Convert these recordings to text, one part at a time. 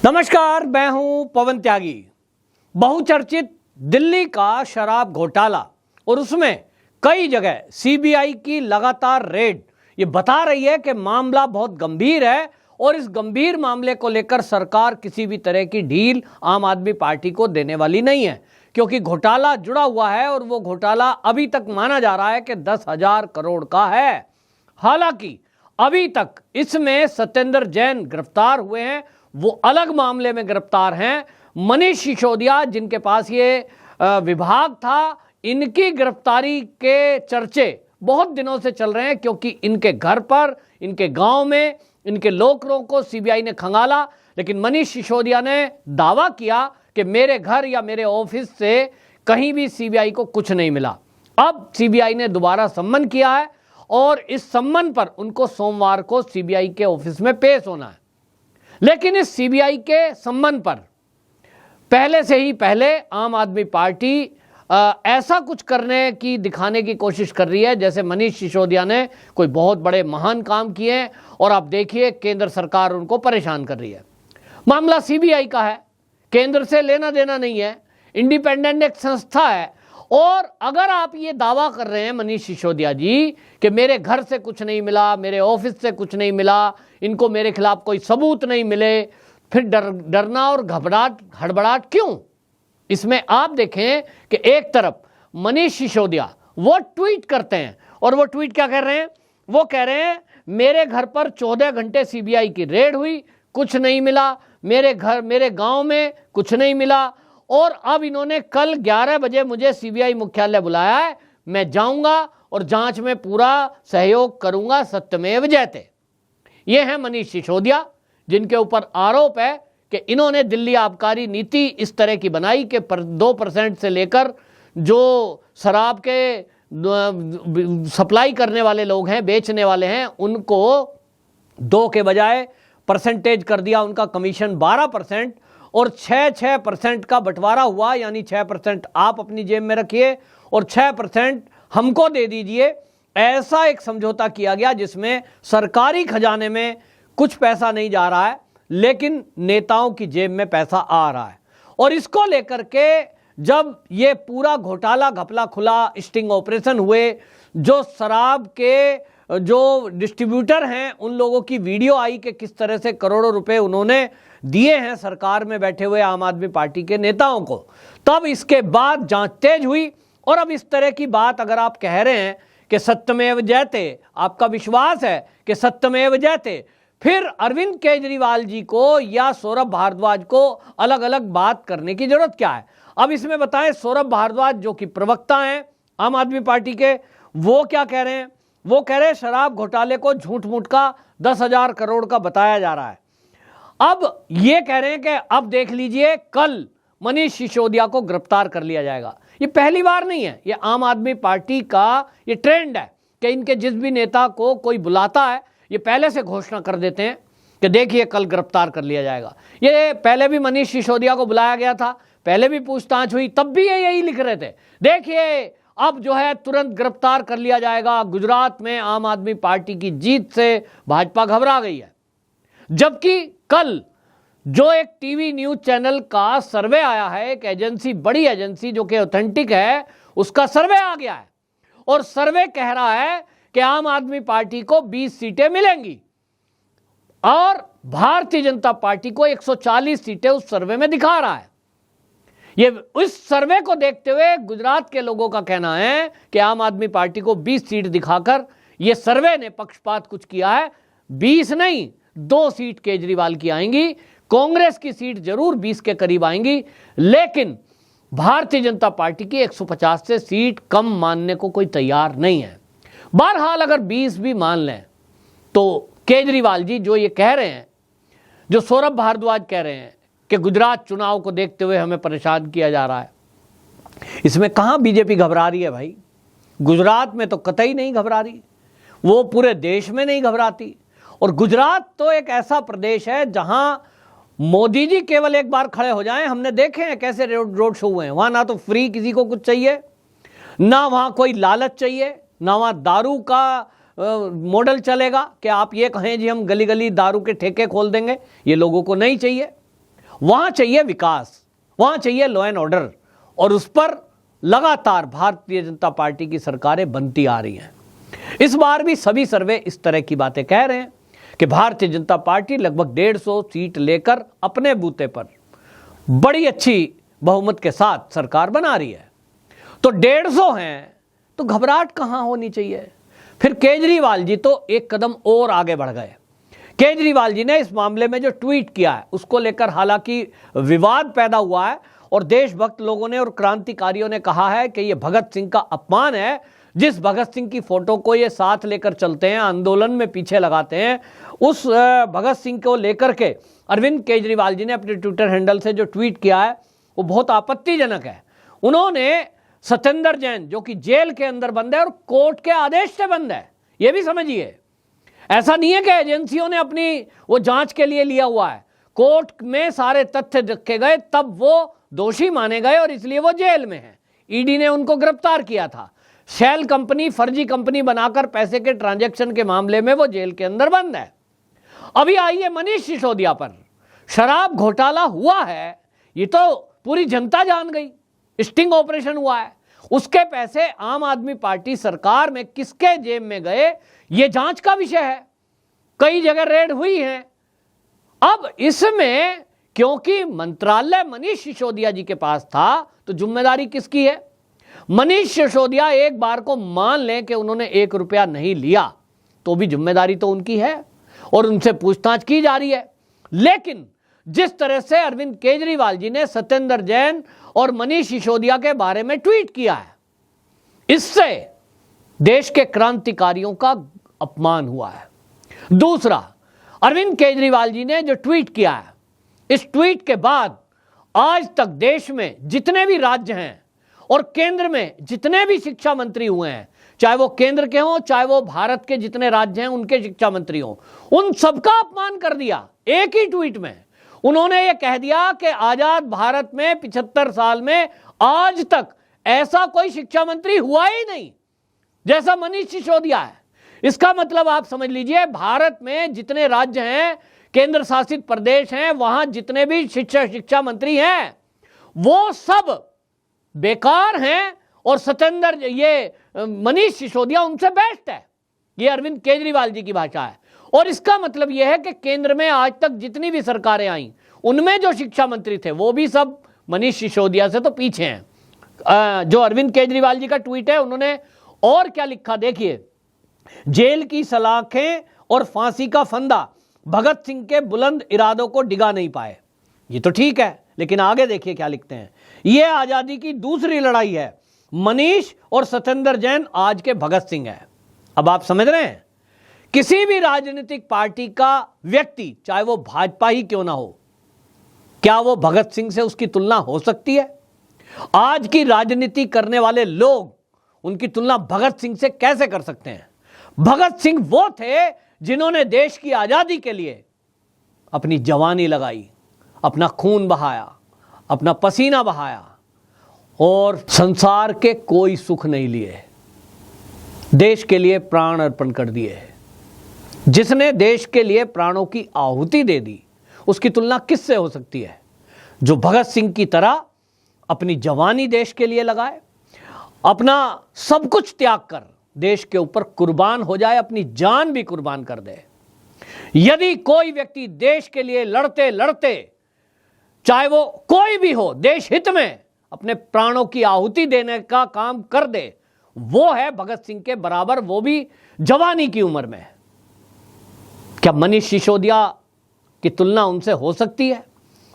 नमस्कार, मैं हूं पवन त्यागी। बहुचर्चित दिल्ली का शराब घोटाला और उसमें कई जगह सीबीआई की लगातार रेड ये बता रही है कि मामला बहुत गंभीर है और इस गंभीर मामले को लेकर सरकार किसी भी तरह की ढील आम आदमी पार्टी को देने वाली नहीं है, क्योंकि घोटाला जुड़ा हुआ है और वो घोटाला अभी तक माना जा रहा है कि 10,000 करोड़ का है। हालांकि अभी तक इसमें सत्येंद्र जैन गिरफ्तार हुए हैं, वो अलग मामले में गिरफ्तार हैं। मनीष सिसोदिया जिनके पास ये विभाग था, इनकी गिरफ्तारी के चर्चे बहुत दिनों से चल रहे हैं, क्योंकि इनके घर पर, इनके गांव में इनके लोकरों को सीबीआई ने खंगाला। लेकिन मनीष सिसोदिया ने दावा किया कि मेरे घर या मेरे ऑफिस से कहीं भी सीबीआई को कुछ नहीं मिला। अब सीबीआई ने दोबारा सम्मन किया है और इस सम्मन पर उनको सोमवार को सीबीआई के ऑफिस में पेश होना है। लेकिन इस सीबीआई के सम्मन पर पहले आम आदमी पार्टी ऐसा कुछ करने की, दिखाने की कोशिश कर रही है जैसे मनीष सिसोदिया ने कोई बहुत बड़े महान काम किए हैं और आप देखिए केंद्र सरकार उनको परेशान कर रही है। मामला सीबीआई का है, केंद्र से लेना देना नहीं है, इंडिपेंडेंट एक संस्था है। और अगर आप ये दावा कर रहे हैं मनीष सिसोदिया जी कि मेरे घर से कुछ नहीं मिला, मेरे ऑफिस से कुछ नहीं मिला, इनको मेरे खिलाफ कोई सबूत नहीं मिले, फिर डरना और हड़बड़ाहट क्यों? इसमें आप देखें कि एक तरफ मनीष सिसोदिया वो ट्वीट करते हैं और वो ट्वीट क्या कर रहे हैं? वो कह रहे हैं मेरे घर पर 14 घंटे सीबीआई की रेड हुई, कुछ नहीं मिला, मेरे गांव में कुछ नहीं मिला, और अब इन्होंने कल 11 बजे मुझे सीबीआई मुख्यालय बुलाया है, मैं जाऊंगा और जांच में पूरा सहयोग करूंगा, सत्यमेव जयते। ये है मनीष सिसोदिया जिनके ऊपर आरोप है कि इन्होंने दिल्ली आबकारी नीति इस तरह की बनाई कि 2% से लेकर जो शराब के सप्लाई करने वाले लोग हैं, बेचने वाले हैं, उनको 2 के बजाय परसेंटेज कर दिया, उनका कमीशन 12% और 6% का बंटवारा हुआ, यानी 6% आप अपनी जेब में रखिए और 6% हमको दे दीजिए। ऐसा एक समझौता किया गया जिसमें सरकारी खजाने में कुछ पैसा नहीं जा रहा है, लेकिन नेताओं की जेब में पैसा आ रहा है। और इसको लेकर के जब ये पूरा घोटाला घपला खुला, स्टिंग ऑपरेशन हुए, जो शराब के जो डिस्ट्रीब्यूटर हैं उन लोगों की वीडियो आई कि किस तरह से करोड़ों रुपए उन्होंने दिए हैं सरकार में बैठे हुए आम आदमी पार्टी के नेताओं को, तब इसके बाद जांच तेज हुई। और अब इस तरह की बात अगर आप कह रहे हैं कि सत्यमेव जयते, आपका विश्वास है कि सत्यमेव जयते, फिर अरविंद केजरीवाल जी को या सौरभ भारद्वाज को अलग अलग बात करने की जरूरत क्या है? अब इसमें बताएं, सौरभ भारद्वाज जो कि प्रवक्ता हैं आम आदमी पार्टी के, वो क्या कह रहे हैं? वो कह रहे हैं शराब घोटाले को झूठ मूठ का 10,000 करोड़ का बताया जा रहा है। अब ये कह रहे हैं कि अब देख लीजिए कल मनीष सिसोदिया को गिरफ्तार कर लिया जाएगा। ये पहली बार नहीं है, ये आम आदमी पार्टी का ये ट्रेंड है कि इनके जिस भी नेता को कोई बुलाता है ये पहले से घोषणा कर देते हैं कि देखिए कल गिरफ्तार कर लिया जाएगा। ये पहले भी मनीष सिसोदिया को बुलाया गया था, पहले भी पूछताछ हुई, तब भी ये यही लिख रहे थे, देखिए अब जो है तुरंत गिरफ्तार कर लिया जाएगा। गुजरात में आम आदमी पार्टी की जीत से भाजपा घबरा गई है। जबकि कल जो एक टीवी न्यूज चैनल का सर्वे आया है, एक एजेंसी, बड़ी एजेंसी जो कि ऑथेंटिक है, उसका सर्वे आ गया है और सर्वे कह रहा है कि आम आदमी पार्टी को 20 सीटें मिलेंगी और भारतीय जनता पार्टी को 140 सीटें उस सर्वे में दिखा रहा है। ये इस सर्वे को देखते हुए गुजरात के लोगों का कहना है कि आम आदमी पार्टी को 20 सीट दिखाकर ये सर्वे ने पक्षपात कुछ किया है। 20 नहीं, 2 सीट केजरीवाल की आएंगी, कांग्रेस की सीट जरूर 20 के करीब आएंगी, लेकिन भारतीय जनता पार्टी की 150 से सीट कम मानने को कोई तैयार नहीं है। बहरहाल अगर 20 भी मान लें तो केजरीवाल जी जो ये कह रहे हैं, जो सौरभ भारद्वाज कह रहे हैं कि गुजरात चुनाव को देखते हुए हमें परेशान किया जा रहा है, इसमें कहां बीजेपी घबरा रही है भाई? गुजरात में तो कतई नहीं घबरा रही, वो पूरे देश में नहीं घबराती। और गुजरात तो एक ऐसा प्रदेश है जहां मोदी जी केवल एक बार खड़े हो जाएं, हमने देखे हैं कैसे रोड शो हुए हैं, वहां ना तो फ्री किसी को कुछ चाहिए, ना वहां कोई लालच चाहिए, ना वहां दारू का मॉडल चलेगा कि आप ये कहें जी हम गली गली दारू के ठेके खोल देंगे, ये लोगों को नहीं चाहिए। वहां चाहिए विकास, वहां चाहिए लॉ एंड ऑर्डर, और उस पर लगातार भारतीय जनता पार्टी की सरकारें बनती आ रही हैं। इस बार भी सभी सर्वे इस तरह की बातें कह रहे हैं कि भारतीय जनता पार्टी लगभग 150 सीट लेकर अपने बूते पर बड़ी अच्छी बहुमत के साथ सरकार बना रही है। तो 150 हैं तो घबराहट कहां होनी चाहिए। फिर केजरीवाल जी तो एक कदम और आगे बढ़ गए। केजरीवाल जी ने इस मामले में जो ट्वीट किया है उसको लेकर हालांकि विवाद पैदा हुआ है, और देशभक्त लोगों ने और क्रांतिकारियों ने कहा है कि यह भगत सिंह का अपमान है। जिस भगत सिंह की फोटो को ये साथ लेकर चलते हैं, आंदोलन में पीछे लगाते हैं, उस भगत सिंह को लेकर के अरविंद केजरीवाल जी ने अपने ट्विटर हैंडल से जो ट्वीट किया है वो बहुत आपत्तिजनक है। उन्होंने सत्येंद्र जैन जो कि जेल के अंदर बंद है और कोर्ट के आदेश से बंद है, ये भी समझिए। ऐसा नहीं है कि एजेंसियों ने अपनी वो जांच के लिए लिया हुआ है, कोर्ट में सारे तथ्य रखे गए तब वो दोषी माने गए और इसलिए वो जेल में है। ईडी ने उनको गिरफ्तार किया था। शेल कंपनी, फर्जी कंपनी बनाकर पैसे के ट्रांजैक्शन के मामले में वो जेल के अंदर बंद है। अभी आइए मनीष सिसोदिया पर, शराब घोटाला हुआ है ये तो पूरी जनता जान गई, स्टिंग ऑपरेशन हुआ है। उसके पैसे आम आदमी पार्टी सरकार में किसके जेब में गए ये जांच का विषय है। कई जगह रेड हुई है। अब इसमें क्योंकि मंत्रालय मनीष सिसोदिया जी के पास था तो जिम्मेदारी किसकी है। मनीष सिसोदिया एक बार को मान लें कि उन्होंने 1 रुपया नहीं लिया तो भी जिम्मेदारी तो उनकी है और उनसे पूछताछ की जा रही है। लेकिन जिस तरह से अरविंद केजरीवाल जी ने सत्येंद्र जैन और मनीष सिसोदिया के बारे में ट्वीट किया है, इससे देश के क्रांतिकारियों का अपमान हुआ है। दूसरा, अरविंद केजरीवाल जी ने जो ट्वीट किया है, इस ट्वीट के बाद आज तक देश में जितने भी राज्य हैं और केंद्र में जितने भी शिक्षा मंत्री हुए हैं, चाहे वो केंद्र के हों चाहे वो भारत के जितने राज्य हैं उनके शिक्षा मंत्री हों, उन सबका अपमान कर दिया। एक ही ट्वीट में उन्होंने ये कह दिया कि आजाद भारत में 75 साल में आज तक ऐसा कोई शिक्षा मंत्री हुआ ही नहीं जैसा मनीष सिसोदिया है। इसका मतलब आप समझ लीजिए, भारत में जितने राज्य हैं, केंद्र शासित प्रदेश हैं, वहां जितने भी शिक्षा मंत्री हैं वो सब बेकार हैं और सत्येंद्र ये मनीष सिसोदिया उनसे बेस्ट है। ये अरविंद केजरीवाल जी की भाषा है। और इसका मतलब यह है कि केंद्र में आज तक जितनी भी सरकारें आई उनमें जो शिक्षा मंत्री थे वो भी सब मनीष सिसोदिया से तो पीछे हैं। जो अरविंद केजरीवाल जी का ट्वीट है उन्होंने और क्या लिखा देखिए, जेल की सलाखें और फांसी का फंदा भगत सिंह के बुलंद इरादों को डिगा नहीं पाए। ये तो ठीक है, लेकिन आगे देखिए क्या लिखते हैं, ये आजादी की दूसरी लड़ाई है, मनीष और सत्येंद्र जैन आज के भगत सिंह है। अब आप समझ रहे हैं, किसी भी राजनीतिक पार्टी का व्यक्ति चाहे वो भाजपा ही क्यों ना हो, क्या वो भगत सिंह से उसकी तुलना हो सकती है? आज की राजनीति करने वाले लोग उनकी तुलना भगत सिंह से कैसे कर सकते हैं? भगत सिंह वो थे जिन्होंने देश की आजादी के लिए अपनी जवानी लगाई, अपना खून बहाया, अपना पसीना बहाया और संसार के कोई सुख नहीं लिए, देश के लिए प्राण अर्पण कर दिए। जिसने देश के लिए प्राणों की आहुति दे दी उसकी तुलना किससे हो सकती है? जो भगत सिंह की तरह अपनी जवानी देश के लिए लगाए, अपना सब कुछ त्याग कर देश के ऊपर कुर्बान हो जाए, अपनी जान भी कुर्बान कर दे। यदि कोई व्यक्ति देश के लिए लड़ते लड़ते, चाहे वो कोई भी हो, देश हित में अपने प्राणों की आहुति देने का काम कर दे, वो है भगत सिंह के बराबर, वो भी जवानी की उम्र में। क्या मनीष सिसोदिया की तुलना उनसे हो सकती है?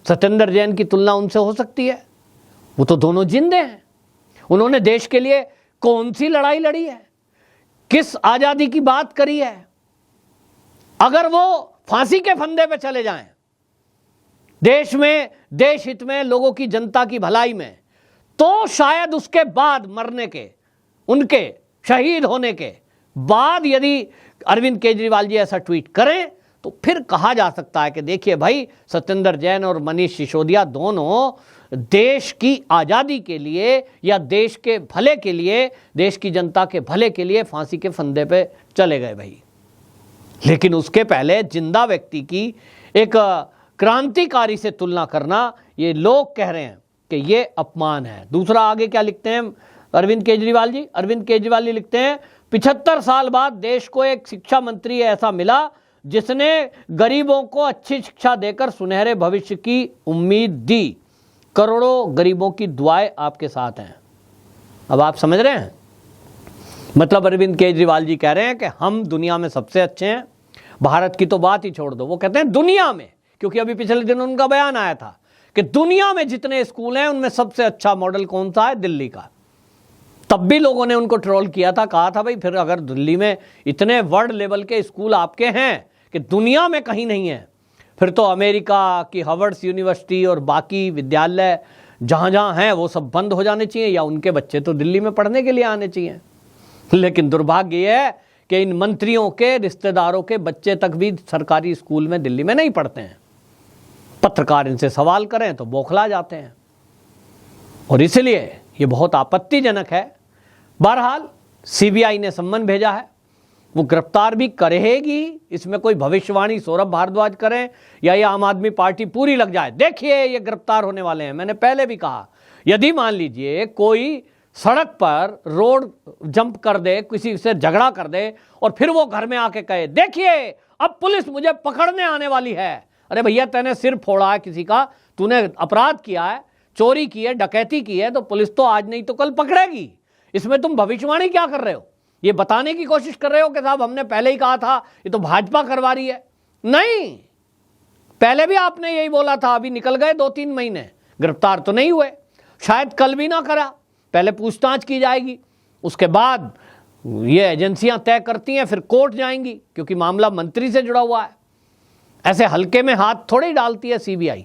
सत्येंद्र जैन की तुलना उनसे हो सकती है? वो तो दोनों जिंदे हैं। उन्होंने देश के लिए कौन सी लड़ाई लड़ी है? किस आजादी की बात करी है? अगर वो फांसी के फंदे पे चले जाएं, देश में, देश हित में, लोगों की, जनता की भलाई में, तो शायद उसके बाद मरने के, उनके शहीद होने के बाद यदि अरविंद केजरीवाल जी ऐसा ट्वीट करें तो फिर कहा जा सकता है कि देखिए भाई, सत्येंद्र जैन और मनीष सिसोदिया दोनों देश की आज़ादी के लिए या देश के भले के लिए, देश की जनता के भले के लिए फांसी के फंदे पे चले गए भाई। लेकिन उसके पहले जिंदा व्यक्ति की एक क्रांतिकारी से तुलना करना, ये लोग कह रहे हैं कि ये अपमान है। दूसरा आगे क्या लिखते हैं अरविंद केजरीवाल जी? अरविंद केजरीवाल जी लिखते हैं 75 साल बाद देश को एक शिक्षा मंत्री ऐसा मिला जिसने गरीबों को अच्छी शिक्षा देकर सुनहरे भविष्य की उम्मीद दी। करोड़ों गरीबों की दुआएं आपके साथ हैं। अब आप समझ रहे हैं, मतलब अरविंद केजरीवाल जी कह रहे हैं कि हम दुनिया में सबसे अच्छे हैं। भारत की तो बात ही छोड़ दो, वो कहते हैं दुनिया में, क्योंकि अभी पिछले दिन उनका बयान आया था कि दुनिया में जितने स्कूल हैं उनमें सबसे अच्छा मॉडल कौन सा है? दिल्ली का। तब भी लोगों ने उनको ट्रोल किया था, कहा था भाई फिर अगर दिल्ली में इतने वर्ल्ड लेवल के स्कूल आपके हैं कि दुनिया में कहीं नहीं है, फिर तो अमेरिका की हार्वर्ड यूनिवर्सिटी और बाकी विद्यालय जहाँ जहाँ हैं वो सब बंद हो जाने चाहिए, या उनके बच्चे तो दिल्ली में पढ़ने के लिए आने चाहिए। लेकिन दुर्भाग्य ये है कि इन मंत्रियों के रिश्तेदारों के बच्चे तक भी सरकारी स्कूल में दिल्ली में नहीं पढ़ते हैं। पत्रकार इनसे सवाल करें तो बौखला जाते हैं, और इसलिए ये बहुत आपत्तिजनक है। बहरहाल सीबीआई ने सम्मन भेजा है, वो गिरफ्तार भी करेगी, इसमें कोई भविष्यवाणी सौरभ भारद्वाज करें या ये आम आदमी पार्टी पूरी लग जाए। देखिए ये गिरफ्तार होने वाले हैं। मैंने पहले भी कहा, यदि मान लीजिए कोई सड़क पर रोड जंप कर दे, किसी से झगड़ा कर दे और फिर वो घर में आके कहे देखिए अब पुलिस मुझे पकड़ने आने वाली है। अरे भैया तेने सिर फोड़ा है किसी का, तूने अपराध किया है, चोरी की है, डकैती की है, तो पुलिस तो आज नहीं तो कल पकड़ेगी। इसमें तुम भविष्यवाणी क्या कर रहे हो? ये बताने की कोशिश कर रहे हो कि साहब हमने पहले ही कहा था ये तो भाजपा करवा रही है। नहीं, पहले भी आपने यही बोला था। अभी निकल गए 2-3 महीने, गिरफ्तार तो नहीं हुए, शायद कल भी ना करा। पहले पूछताछ की जाएगी, उसके बाद ये एजेंसियां तय करती हैं, फिर कोर्ट जाएंगी, क्योंकि मामला मंत्री से जुड़ा हुआ है। ऐसे हल्के में हाथ थोड़ी डालती है सीबीआई।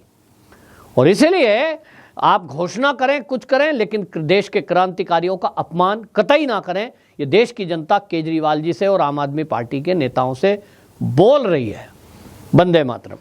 और इसलिए आप घोषणा करें, कुछ करें, लेकिन देश के क्रांतिकारियों का अपमान कतई ना करें। ये देश की जनता केजरीवाल जी से और आम आदमी पार्टी के नेताओं से बोल रही है। वंदे मातरम।